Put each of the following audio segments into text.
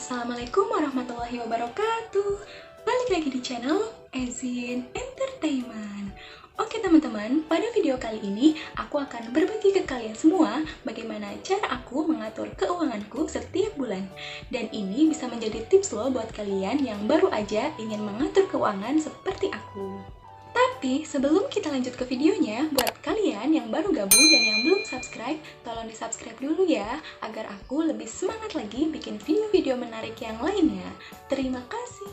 Assalamualaikum warahmatullahi wabarakatuh. Balik lagi di channel Ezin Entertainment. Oke teman-teman, pada video kali ini aku akan berbagi ke kalian semua bagaimana cara aku mengatur keuanganku setiap bulan. Dan ini bisa menjadi tips loh buat kalian yang baru aja ingin mengatur keuangan seperti aku. Tapi sebelum kita lanjut ke videonya, buat kalian yang baru gabung dan yang belum subscribe, tolong di subscribe dulu ya, agar aku lebih semangat lagi bikin video-video menarik yang lainnya. Terima kasih.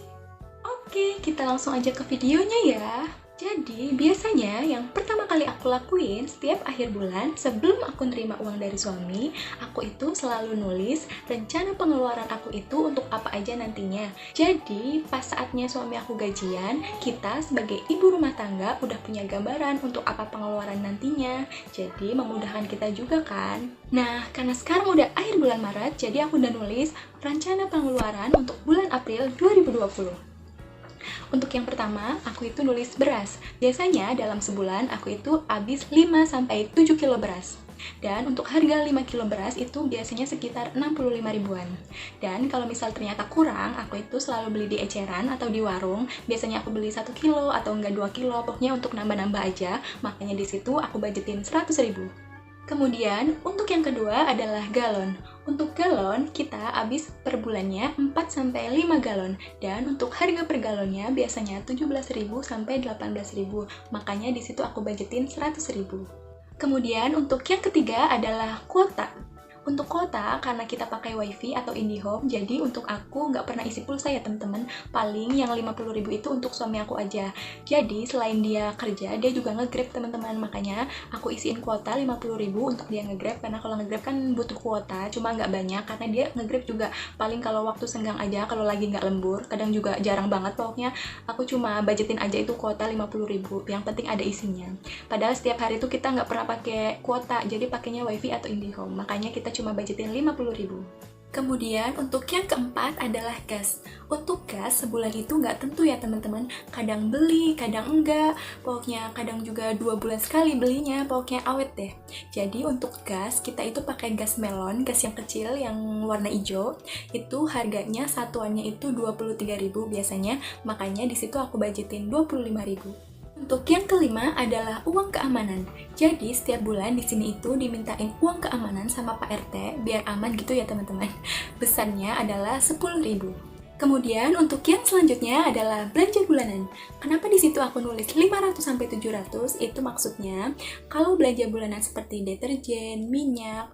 Oke, kita langsung aja ke videonya ya. Jadi, biasanya yang pertama kali aku lakuin setiap akhir bulan sebelum aku nerima uang dari suami, aku itu selalu nulis rencana pengeluaran aku itu untuk apa aja nantinya. Jadi, pas saatnya suami aku gajian, kita sebagai ibu rumah tangga udah punya gambaran untuk apa pengeluaran nantinya. Jadi, memudahkan kita juga kan? Nah, karena sekarang udah akhir bulan Maret, jadi aku udah nulis rencana pengeluaran untuk bulan April 2020. Untuk yang pertama, aku itu nulis beras. Biasanya dalam sebulan aku itu habis 5-7 kilo beras. Dan untuk harga 5 kilo beras itu biasanya sekitar 65 ribuan. Dan kalau misal ternyata kurang, aku itu selalu beli di eceran atau di warung. Biasanya aku beli 1 kilo atau enggak 2 kilo, pokoknya untuk nambah-nambah aja. Makanya di situ aku budgetin 100 ribu. Kemudian, untuk yang kedua adalah galon. Untuk galon, kita habis per bulannya 4-5 galon. Dan untuk harga per galonnya biasanya 17.000 sampai 18.000. Makanya di situ aku budgetin 100.000. Kemudian, untuk yang ketiga adalah kuota. Untuk kuota, karena kita pakai wifi atau IndiHome, jadi untuk aku nggak pernah isi pulsa ya teman-teman. Paling yang 50.000 itu untuk suami aku aja. Jadi selain dia kerja, dia juga nge-grab teman-teman. Makanya aku isiin kuota 50.000 untuk dia nge-grab. Karena kalau nge-grab kan butuh kuota, cuma nggak banyak. Karena dia nge-grab juga paling kalau waktu senggang aja, kalau lagi nggak lembur. Kadang juga jarang banget, pokoknya aku cuma budgetin aja itu kuota 50.000. Yang penting ada isinya. Padahal setiap hari itu kita nggak pernah pakai kuota, jadi pakainya wifi atau IndiHome. Makanya kita cuma budgetin 50.000. Kemudian untuk yang keempat adalah gas. Untuk gas sebulan itu nggak tentu ya teman-teman. Kadang beli, kadang enggak. Pokoknya kadang juga 2 bulan sekali belinya. Pokoknya awet deh. Jadi untuk gas kita itu pakai gas melon, gas yang kecil yang warna hijau. Itu harganya satuannya itu 23.000 biasanya. Makanya di situ aku budgetin 25.000. Untuk yang kelima adalah uang keamanan. Jadi setiap bulan di sini itu dimintain uang keamanan sama Pak RT biar aman gitu ya teman-teman. Besarnya adalah 10.000. Kemudian untuk yang selanjutnya adalah belanja bulanan. Kenapa di situ aku nulis 500 sampai 700? Itu maksudnya kalau belanja bulanan seperti deterjen, minyak,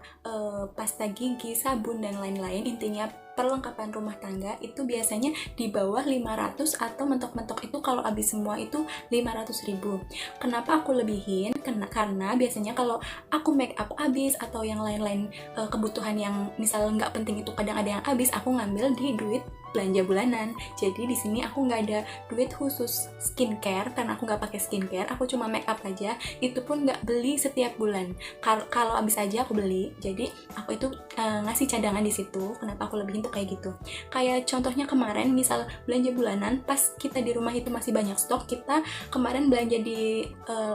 pasta gigi, sabun dan lain-lain, intinya perlengkapan rumah tangga itu biasanya di bawah 500 atau mentok-mentok itu kalau habis semua itu 500.000. Kenapa aku lebihin? Karena biasanya kalau aku make up habis atau yang lain-lain kebutuhan yang misal nggak penting itu kadang ada yang habis, aku ngambil di duit belanja bulanan. Jadi di sini aku nggak ada duit khusus skincare karena aku nggak pakai skincare, aku cuma make up aja. Itu pun nggak beli setiap bulan. Kalau habis aja aku beli. Jadi aku itu ngasih cadangan di situ. Kenapa aku lebihin tuh kayak gitu? Kayak contohnya kemarin misal belanja bulanan, pas kita di rumah itu masih banyak stok, kita kemarin belanja di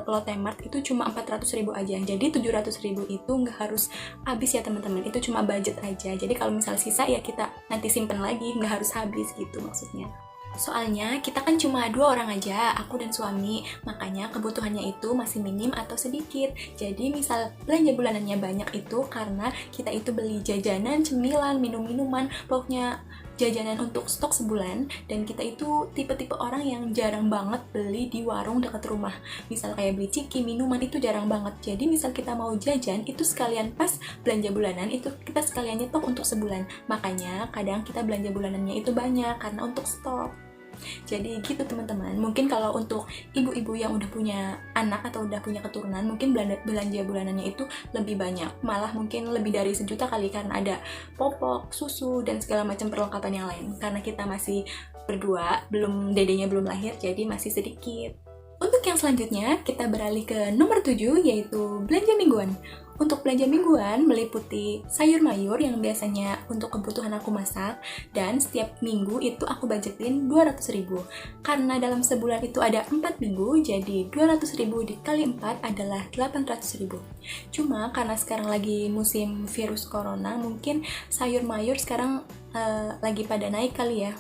Lotte Mart itu cuma 400.000 aja. Jadi 700.000 itu nggak harus habis ya teman-teman. Itu cuma budget aja. Jadi kalau misal sisa ya kita nanti simpen lagi, nggak harus habis gitu maksudnya. Soalnya kita kan cuma 2 orang aja, aku dan suami, makanya kebutuhannya itu masih minim atau sedikit. Jadi misal belanja bulanannya banyak itu karena kita itu beli jajanan, cemilan, minum-minuman, pokoknya jajanan untuk stok sebulan. Dan kita itu tipe-tipe orang yang jarang banget beli di warung dekat rumah. Misal kayak beli ciki, minuman itu jarang banget. Jadi misal kita mau jajan itu sekalian pas belanja bulanan itu kita sekalian nyetok untuk sebulan. Makanya kadang kita belanja bulanannya itu banyak karena untuk stok. Jadi gitu teman-teman. Mungkin kalau untuk ibu-ibu yang udah punya anak atau udah punya keturunan, mungkin belanja bulanannya itu lebih banyak. Malah mungkin lebih dari 1 juta kali karena ada popok, susu, dan segala macam perlengkapan yang lain. Karena kita masih berdua, dedenya belum lahir, jadi masih sedikit. Untuk yang selanjutnya, kita beralih ke nomor 7, yaitu belanja mingguan. Untuk belanja mingguan meliputi sayur mayur yang biasanya untuk kebutuhan aku masak, dan setiap minggu itu aku budgetin 200.000. Karena dalam sebulan itu ada 4 minggu, jadi 200.000 dikali 4 adalah 800.000. Cuma karena sekarang lagi musim virus corona, mungkin sayur mayur sekarang lagi pada naik kali ya.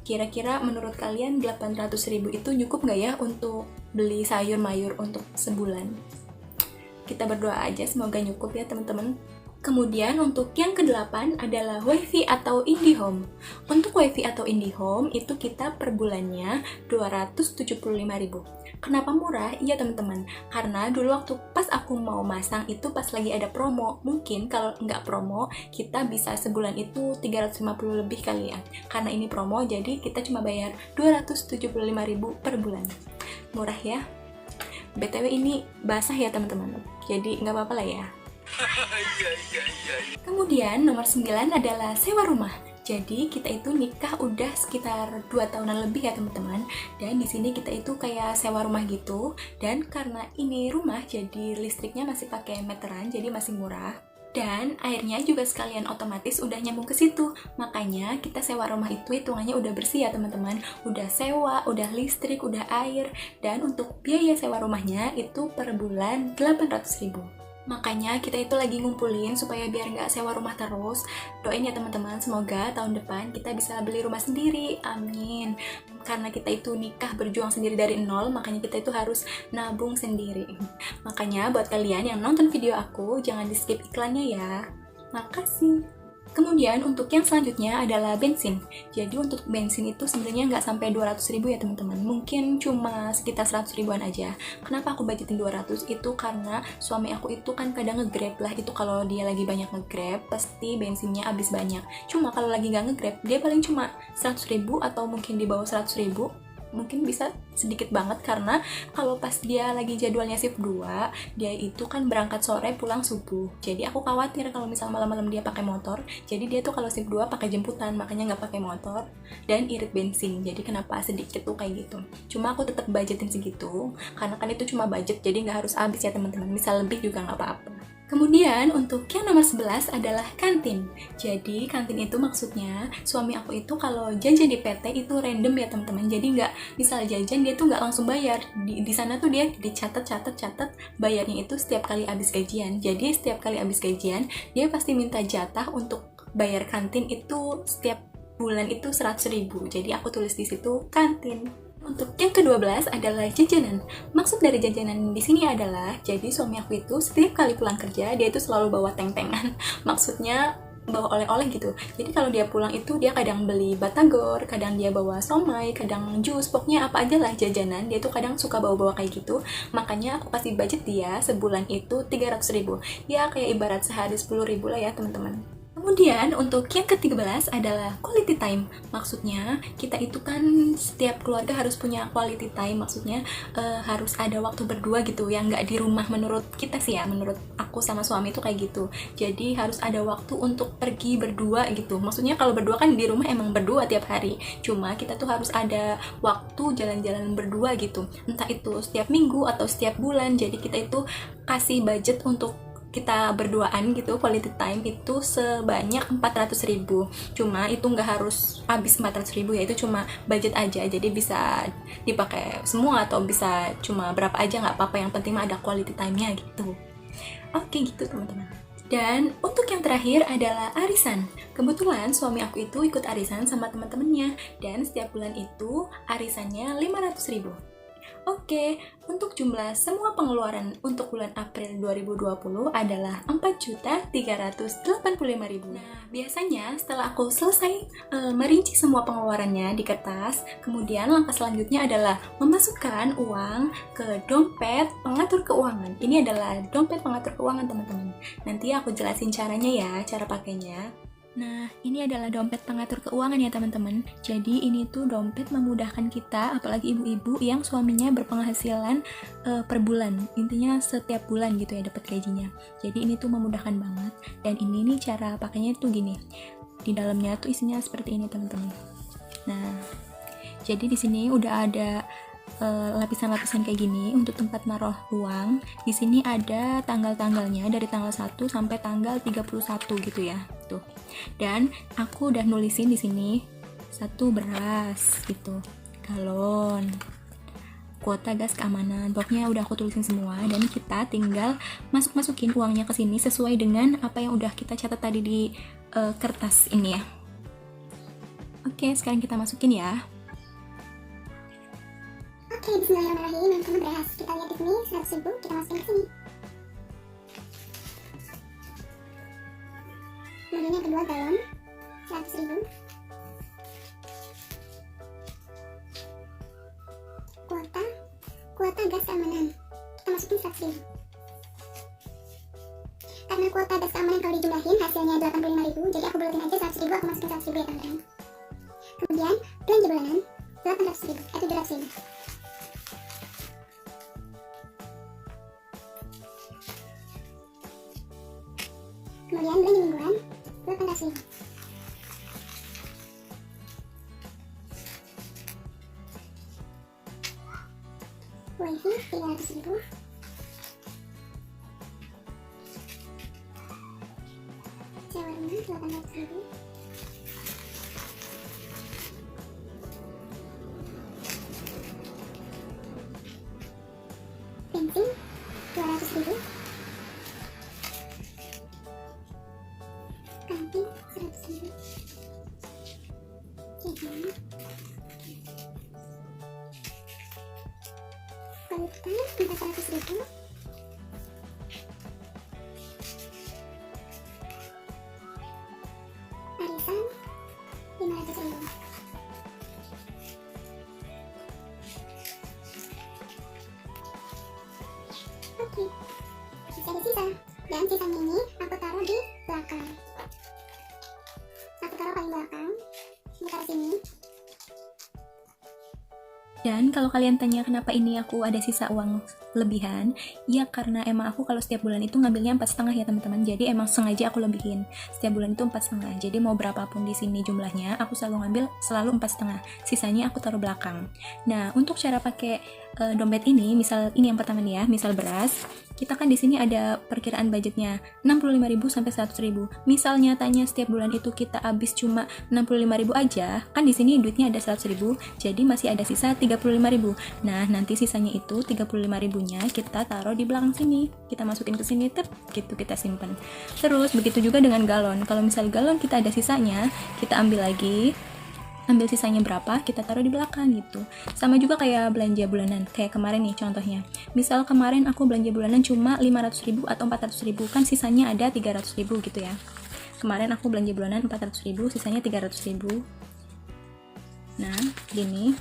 Kira-kira menurut kalian 800.000 itu cukup nggak ya untuk beli sayur mayur untuk sebulan? Kita berdoa aja semoga cukup ya teman-teman. Kemudian untuk yang ke-8 adalah WiFi atau IndiHome. Untuk WiFi atau IndiHome itu kita per bulannya 275.000. Kenapa murah? Iya teman-teman, karena dulu waktu pas aku mau masang itu pas lagi ada promo. Mungkin kalau nggak promo kita bisa sebulan itu 350 lebih kali ya. Karena ini promo jadi kita cuma bayar 275.000 per bulan. Murah ya. BTW ini basah ya teman-teman, jadi nggak apa-apa lah ya. Kemudian nomor 9 adalah sewa rumah. Jadi kita itu nikah udah sekitar 2 tahunan lebih ya teman-teman. Dan di sini kita itu kayak sewa rumah gitu. Dan karena ini rumah jadi listriknya masih pakai meteran, jadi masih murah. Dan airnya juga sekalian otomatis udah nyambung ke situ. Makanya kita sewa rumah itu hitungannya udah bersih ya teman-teman. Udah sewa, udah listrik, udah air. Dan untuk biaya sewa rumahnya itu per bulan 800.000. Makanya kita itu lagi ngumpulin supaya biar nggak sewa rumah terus. Doain ya teman-teman, semoga tahun depan kita bisa beli rumah sendiri, amin. Karena kita itu nikah berjuang sendiri dari nol, makanya kita itu harus nabung sendiri. Makanya buat kalian yang nonton video aku, jangan di skip iklannya ya. Makasih. Kemudian untuk yang selanjutnya adalah bensin. Jadi untuk bensin itu sebenarnya nggak sampai 200.000 ya teman-teman. Mungkin cuma sekitar 100 ribuan aja. Kenapa aku budgetin 200? Itu karena suami aku itu kan kadang nge-grab lah. Itu kalau dia lagi banyak nge-grab, pasti bensinnya habis banyak. Cuma kalau lagi nggak nge-grab, dia paling cuma 100.000 atau mungkin di bawah 100.000. Mungkin bisa sedikit banget karena kalau pas dia lagi jadwalnya shift 2, dia itu kan berangkat sore pulang subuh. Jadi aku khawatir kalau misal malam-malam dia pakai motor. Jadi dia tuh kalau shift 2 pakai jemputan, makanya nggak pakai motor dan irit bensin. Jadi kenapa sedikit tuh kayak gitu. Cuma aku tetap budgetin segitu karena kan itu cuma budget, jadi nggak harus habis ya teman-teman. Misal lebih juga nggak apa-apa. Kemudian untuk yang nomor 11 adalah kantin. Jadi kantin itu maksudnya suami aku itu kalau jajan di PT itu random ya teman-teman. Jadi nggak misal jajan dia tuh nggak langsung bayar. Di sana tuh dia dicatat bayarnya itu setiap kali habis gajian. Jadi setiap kali habis gajian dia pasti minta jatah untuk bayar kantin itu setiap bulan itu 100.000. Jadi aku tulis di situ kantin. Untuk yang ke-12 adalah jajanan. Maksud dari jajanan di sini adalah, jadi suami aku itu setiap kali pulang kerja, dia itu selalu bawa teng-tengan. Maksudnya bawa oleh-oleh gitu. Jadi kalau dia pulang itu dia kadang beli batagor, kadang dia bawa somai, kadang jus, pokoknya apa aja lah jajanan. Dia tuh kadang suka bawa-bawa kayak gitu. Makanya aku kasih budget dia sebulan itu 300.000. Ya kayak ibarat sehari 10.000 lah ya teman-teman. Kemudian untuk yang ke-13 adalah quality time. Maksudnya kita itu kan setiap keluarga harus punya quality time. Maksudnya harus ada waktu berdua gitu yang nggak di rumah menurut kita sih ya. Menurut aku sama suami itu kayak gitu. Jadi harus ada waktu untuk pergi berdua gitu. Maksudnya kalau berdua kan di rumah emang berdua tiap hari. Cuma kita tuh harus ada waktu jalan-jalan berdua gitu. Entah itu setiap minggu atau setiap bulan. Jadi kita itu kasih budget untuk kita berduaan gitu, quality time itu sebanyak 400.000. Cuma itu nggak harus habis 400.000 ya, itu cuma budget aja, jadi bisa dipakai semua atau bisa cuma berapa aja nggak apa-apa, yang penting mah ada quality time-nya gitu. Oke gitu teman-teman. Dan untuk yang terakhir adalah arisan. Kebetulan suami aku itu ikut arisan sama teman-temannya, dan setiap bulan itu arisannya 500.000. Oke, untuk jumlah semua pengeluaran untuk bulan April 2020 adalah 4.385.000. Nah, biasanya setelah aku selesai merinci semua pengeluarannya di kertas, kemudian langkah selanjutnya adalah memasukkan uang ke dompet pengatur keuangan. Ini adalah dompet pengatur keuangan, teman-teman. Nanti aku jelasin caranya ya, cara pakainya. Nah, ini adalah dompet pengatur keuangan ya teman-teman. Jadi ini tuh dompet memudahkan kita, apalagi ibu-ibu yang suaminya berpenghasilan per bulan. Intinya setiap bulan gitu ya dapat gajinya. Jadi ini tuh memudahkan banget. Dan ini nih cara pakainya tuh gini. Di dalamnya tuh isinya seperti ini teman-teman. Nah, jadi di sini udah ada lapisan-lapisan kayak gini untuk tempat naruh uang. Di sini ada tanggal-tanggalnya dari tanggal 1 sampai tanggal 31 gitu ya. Tuh. Dan aku udah nulisin di sini 1 beras gitu, galon, kuota gas keamanan. Pokoknya udah aku tulisin semua dan kita tinggal masukin uangnya ke sini sesuai dengan apa yang udah kita catat tadi di kertas ini ya. Oke, sekarang kita masukin ya. Oke, bismillahirrahmanirrahim. Yang pertama beras. Kita lihat di sini 100.000, kita masukin ke sini. Kemudian yang kedua galon 100.000. Kuota gas keamanan kita masukin 100.000. Karena kuota gas keamanan kalau dijumlahin hasilnya 85.000, jadi aku buletin aja 100.000, aku masukin 100.000 ya teman-teman. Kemudian belanja bulanan 800.000, 700.000. Kemudian belanja mingguan 800.000. Wifi 300.000. Sewa rumah 800.000. Bensin 200.000. Kantin 100.000. Jajan valuta 400.000. Arisan 500.000. Oke, masih ada sisa, dan sisanya ini aku taruh di belakang. Aku taruh paling belakang, aku taruh sini. Dan kalau kalian tanya kenapa ini aku ada sisa uang lebihan, ya karena emang aku kalau setiap bulan itu ngambilnya 4,5 ya teman-teman. Jadi emang sengaja aku lebihin. Setiap bulan itu 4,5. Jadi mau berapapun di sini jumlahnya, aku selalu ngambil selalu 4,5. Sisanya aku taruh belakang. Nah, untuk cara pakai dompet ini, misal ini yang pertama nih ya, misal beras, kita kan di sini ada perkiraan budgetnya 65.000 sampai 100.000. Misal nyatanya setiap bulan itu kita habis cuma 65.000 aja, kan di sini duitnya ada 100.000, jadi masih ada sisa 35.000. Nah, nanti sisanya itu 35.000-nya kita taruh di belakang sini. Kita masukin ke sini, gitu kita simpen. Terus begitu juga dengan galon. Kalau misal galon kita ada sisanya, kita ambil lagi. Ambil sisanya berapa, kita taruh di belakang gitu. Sama juga kayak belanja bulanan. Kayak kemarin nih contohnya. Misal kemarin aku belanja bulanan cuma 500.000 atau 400.000, kan sisanya ada 300.000 gitu ya. Kemarin aku belanja bulanan 400.000, sisanya 300.000. Nah, gini.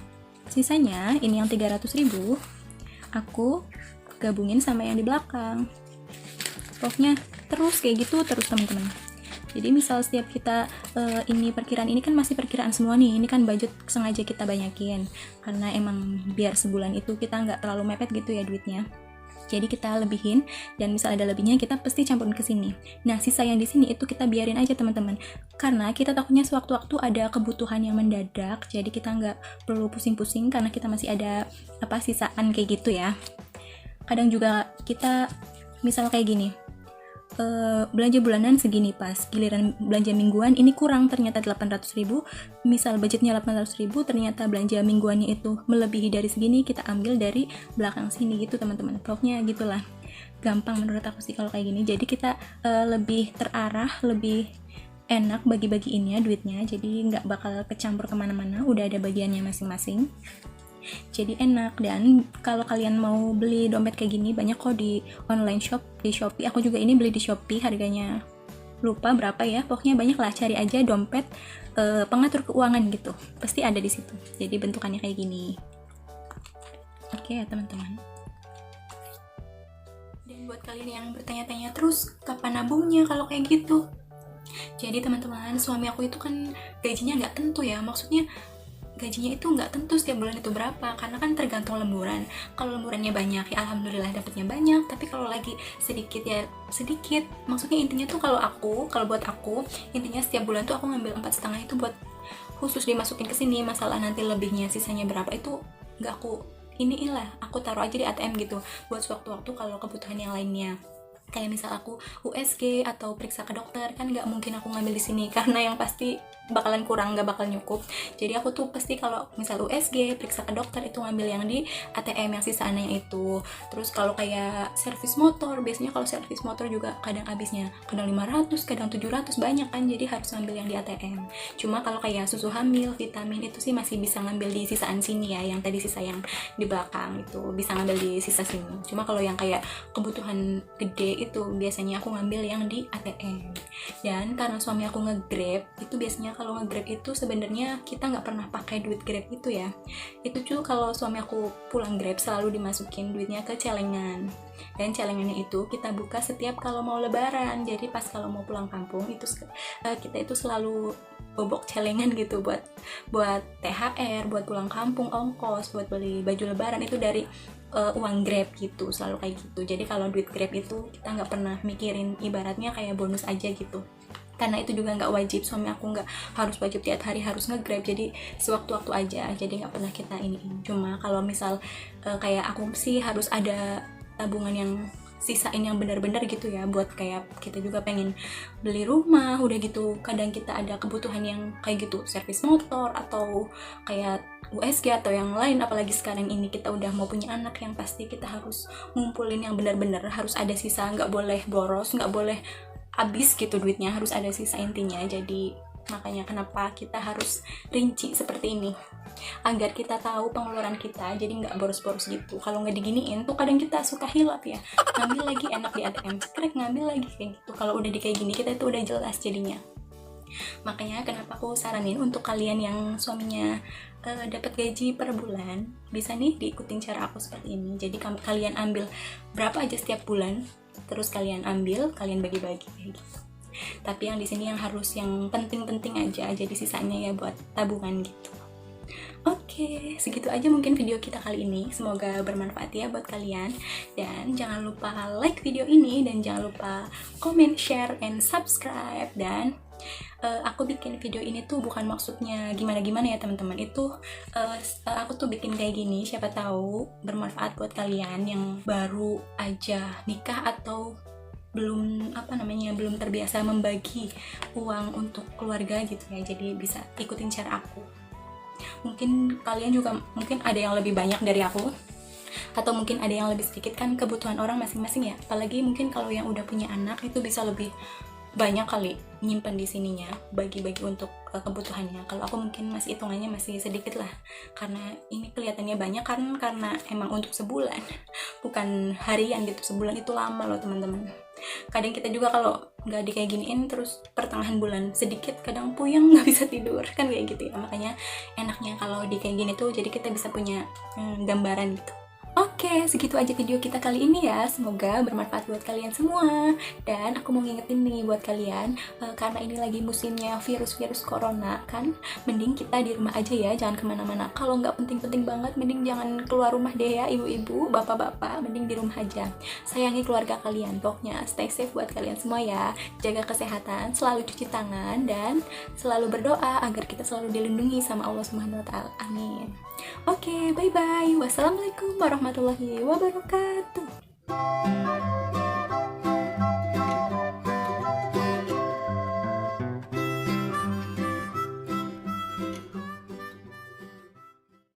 Sisanya ini yang 300.000 aku gabungin sama yang di belakang. Pokoknya terus kayak gitu terus teman-teman. Jadi misal setiap kita ini perkiraan ini kan masih perkiraan semua nih, ini kan budget sengaja kita banyakin karena emang biar sebulan itu kita nggak terlalu mepet gitu ya duitnya. Jadi kita lebihin, dan misal ada lebihnya kita pasti campurin ke sini. Nah, sisa yang di sini itu kita biarin aja teman-teman, karena kita takutnya sewaktu-waktu ada kebutuhan yang mendadak, jadi kita nggak perlu pusing-pusing karena kita masih ada sisaan kayak gitu ya. Kadang juga kita misal kayak gini, belanja bulanan segini, pas giliran belanja mingguan ini kurang ternyata 800.000. Misal budgetnya 800.000, ternyata belanja mingguannya itu melebihi dari segini, kita ambil dari belakang sini gitu teman-teman. Pokoknya gitulah, gampang menurut aku sih kalau kayak gini. Jadi kita lebih terarah, lebih enak bagi-bagiinnya duitnya, jadi nggak bakal kecampur kemana-mana, udah ada bagiannya masing-masing. Jadi enak. Dan kalau kalian mau beli dompet kayak gini banyak kok di online shop, di Shopee. Aku juga ini beli di Shopee, harganya lupa berapa ya, pokoknya banyak lah, cari aja dompet pengatur keuangan gitu, pasti ada di situ. Jadi bentukannya kayak gini. Oke ya teman-teman. Dan buat kalian yang bertanya-tanya terus kapan nabungnya kalau kayak gitu, jadi teman-teman, suami aku itu kan gajinya nggak tentu ya, maksudnya gajinya itu nggak tentu setiap bulan itu berapa, karena kan tergantung lemburan. Kalau lemburannya banyak ya alhamdulillah dapatnya banyak, tapi kalau lagi sedikit ya sedikit. Maksudnya intinya tuh kalau buat aku intinya setiap bulan tuh aku ngambil 4,5 itu buat khusus dimasukin ke sini. Masalah nanti lebihnya sisanya berapa itu nggak aku inilah, aku taruh aja di ATM gitu buat sewaktu-waktu kalau kebutuhan yang lainnya. Kayak misal aku USG atau periksa ke dokter, kan nggak mungkin aku ngambil di sini karena yang pasti bakalan kurang, nggak bakal nyukup. Jadi aku tuh pasti kalau misal USG periksa ke dokter itu ngambil yang di ATM yang sisaannya itu. Terus kalau kayak servis motor, biasanya kalau servis motor juga kadang habisnya kadang 500, kadang 700, banyak kan, jadi harus ngambil yang di ATM. Cuma kalau kayak susu hamil, vitamin itu sih masih bisa ngambil di sisaan sini ya, yang tadi sisa yang di belakang itu bisa ngambil di sisa sini. Cuma kalau yang kayak kebutuhan gede itu biasanya aku ngambil yang di ATM. Dan karena suami aku nge-Grab, itu biasanya kalau nge-Grab itu sebenarnya kita nggak pernah pakai duit Grab itu ya. Itu tuh kalau suami aku pulang Grab selalu dimasukin duitnya ke celengan. Dan celengannya itu kita buka setiap kalau mau lebaran. Jadi pas kalau mau pulang kampung itu kita itu selalu bobok celengan gitu buat THR, buat pulang kampung, ongkos, buat beli baju lebaran itu dari uang Grab gitu, selalu kayak gitu. Jadi kalau duit Grab itu kita nggak pernah mikirin, ibaratnya kayak bonus aja gitu. Karena itu juga nggak wajib, suami aku nggak harus wajib tiap hari harus nge-Grab, jadi sewaktu-waktu aja, jadi nggak pernah kita ini. Cuma kalau misal kayak aku sih harus ada tabungan yang sisain yang benar-benar gitu ya, buat kayak kita juga pengen beli rumah, udah gitu kadang kita ada kebutuhan yang kayak gitu, servis motor atau kayak USG atau yang lain. Apalagi sekarang ini kita udah mau punya anak, yang pasti kita harus ngumpulin yang benar-benar, harus ada sisa, nggak boleh boros, nggak boleh habis gitu duitnya, harus ada sisa intinya. Jadi makanya kenapa kita harus rinci seperti ini, agar kita tahu pengeluaran kita, jadi nggak boros-boros gitu. Kalau nggak diginiin tuh kadang kita suka hilap ya, ngambil lagi enak di ATM, cekrek ngambil lagi kayak gitu. Kalau udah di kayak gini kita itu udah jelas jadinya. Makanya kenapa aku saranin untuk kalian yang suaminya dapat gaji per bulan, bisa nih diikutin cara aku seperti ini. Jadi kalian ambil berapa aja setiap bulan, terus kalian ambil, kalian bagi-bagi kayak gitu. Tapi yang di sini yang harus yang penting-penting aja, jadi sisanya ya buat tabungan gitu. Oke, segitu aja mungkin video kita kali ini. Semoga bermanfaat ya buat kalian. Dan jangan lupa like video ini, dan jangan lupa comment, share, and subscribe. Dan aku bikin video ini tuh bukan maksudnya gimana-gimana ya teman-teman. Itu aku tuh bikin kayak gini, siapa tahu bermanfaat buat kalian yang baru aja nikah atau belum belum terbiasa membagi uang untuk keluarga gitu ya. Jadi bisa ikutin cara aku. Mungkin kalian juga mungkin ada yang lebih banyak dari aku, atau mungkin ada yang lebih sedikit, kan kebutuhan orang masing-masing ya. Apalagi mungkin kalau yang udah punya anak itu bisa lebih banyak kali nyimpen di sininya, bagi-bagi untuk kebutuhannya. Kalau aku mungkin masih hitungannya masih sedikit lah, karena ini kelihatannya banyak kan karena emang untuk sebulan, bukan harian gitu. Sebulan itu lama loh teman-teman. Kadang kita juga kalau nggak di kayak giniin terus pertengahan bulan sedikit, kadang puyeng nggak bisa tidur kan kayak gitu ya. Makanya enaknya kalau di kayak gini tuh jadi kita bisa punya gambaran gitu. Oke, segitu aja video kita kali ini ya. Semoga bermanfaat buat kalian semua. Dan aku mau ngingetin nih buat kalian, karena ini lagi musimnya virus-virus corona kan, mending kita di rumah aja ya, jangan kemana-mana. Kalau nggak penting-penting banget, mending jangan keluar rumah deh ya, ibu-ibu, bapak-bapak, mending di rumah aja. Sayangi keluarga kalian, pokoknya stay safe buat kalian semua ya. Jaga kesehatan, selalu cuci tangan, dan selalu berdoa agar kita selalu dilindungi sama Allah Subhanahu wa Ta'ala. Amin. Oke, bye-bye. Wassalamualaikum warahmatullahi wabarakatuh.